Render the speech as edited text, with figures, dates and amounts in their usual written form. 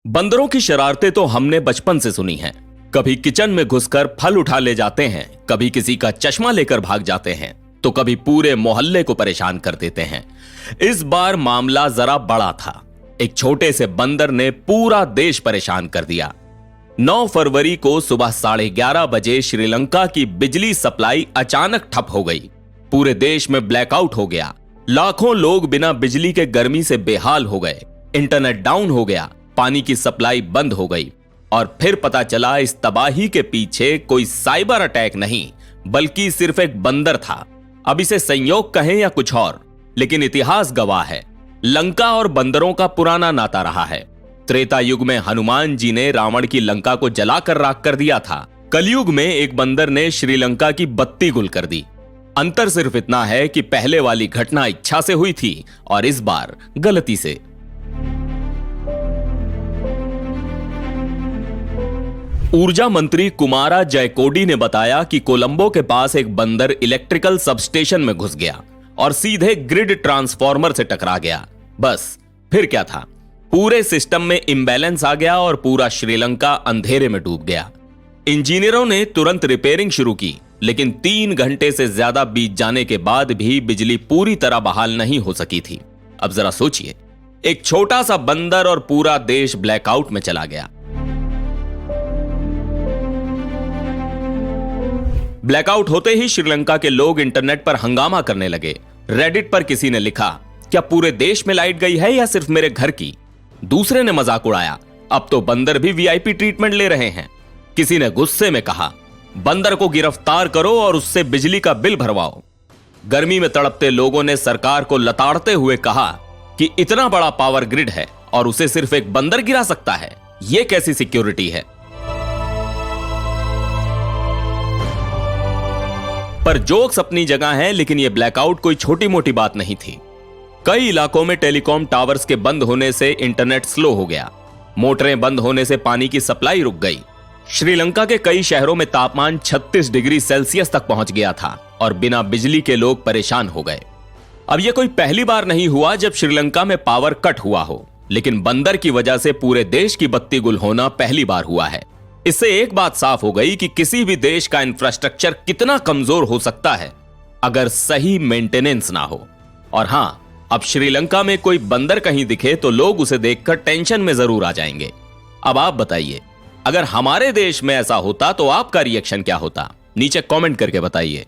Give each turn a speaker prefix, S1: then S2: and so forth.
S1: बंदरों की शरारतें तो हमने बचपन से सुनी हैं। कभी किचन में घुसकर फल उठा ले जाते हैं, कभी किसी का चश्मा लेकर भाग जाते हैं, तो कभी पूरे मोहल्ले को परेशान कर देते हैं। इस बार मामला जरा बड़ा था। एक छोटे से बंदर ने पूरा देश परेशान कर दिया। 9 फरवरी को सुबह 11:30 बजे श्रीलंका की बिजली सप्लाई अचानक ठप हो गई। पूरे देश में ब्लैकआउट हो गया। लाखों लोग बिना बिजली के गर्मी से बेहाल हो गए। इंटरनेट डाउन हो गया, पानी की सप्लाई बंद हो गई। और फिर पता चला इस तबाही के पीछे कोई साइबर अटैक नहीं, बल्कि सिर्फ एक बंदर था। अब इसे संयोग कहें या कुछ और, लेकिन इतिहास गवाह है, लंका और बंदरों का पुराना नाता रहा है। त्रेता युग में हनुमान जी ने रावण की लंका को जलाकर राख कर दिया था। कलयुग में एक बंदर ने श्रीलंका की बत्ती गुल कर दी। अंतर सिर्फ इतना है कि पहले वाली घटना इच्छा से हुई थी और इस बार गलती से। ऊर्जा मंत्री कुमारा जयकोडी ने बताया कि कोलंबो के पास एक बंदर इलेक्ट्रिकल सबस्टेशन में घुस गया और सीधे ग्रिड ट्रांसफार्मर से टकरा गया। बस फिर क्या था, पूरे सिस्टम में इंबैलेंस आ गया और पूरा श्रीलंका अंधेरे में डूब गया। इंजीनियरों ने तुरंत रिपेयरिंग शुरू की, लेकिन 3 घंटे से ज्यादा बीत जाने के बाद भी बिजली पूरी तरह बहाल नहीं हो सकी थी। अब जरा सोचिए, एक छोटा सा बंदर और पूरा देश ब्लैकआउट में चला गया। ब्लैकआउट होते ही श्रीलंका के लोग इंटरनेट पर हंगामा करने लगे। रेडिट पर किसी ने लिखा, क्या पूरे देश में लाइट गई है या सिर्फ मेरे घर की? दूसरे ने मजाक उड़ाया, अब तो बंदर भी वीआईपी ट्रीटमेंट ले रहे हैं। किसी ने गुस्से में कहा, बंदर को गिरफ्तार करो और उससे बिजली का बिल भरवाओ। गर्मी में तड़पते लोगों ने सरकार को लताड़ते हुए कहा कि इतना बड़ा पावर ग्रिड है और उसे सिर्फ एक बंदर गिरा सकता है, यह कैसी सिक्योरिटी है? पर जोक्स अपनी जगह हैं, लेकिन यह ब्लैकआउट कोई छोटी मोटी बात नहीं थी। कई इलाकों में टेलीकॉम टावर्स के बंद होने से इंटरनेट स्लो हो गया। मोटरें बंद होने से पानी की सप्लाई रुक गई। श्रीलंका के कई शहरों में तापमान 36 डिग्री सेल्सियस तक पहुंच गया था और बिना बिजली के लोग परेशान हो गए। अब यह कोई पहली बार नहीं हुआ जब श्रीलंका में पावर कट हुआ हो, लेकिन बंदर की वजह से पूरे देश की बत्ती गुल होना पहली बार हुआ है। इससे एक बात साफ हो गई कि किसी भी देश का इंफ्रास्ट्रक्चर कितना कमजोर हो सकता है अगर सही मेंटेनेंस ना हो। और हां, अब श्रीलंका में कोई बंदर कहीं दिखे तो लोग उसे देखकर टेंशन में जरूर आ जाएंगे। अब आप बताइए, अगर हमारे देश में ऐसा होता तो आपका रिएक्शन क्या होता? नीचे कमेंट करके बताइए।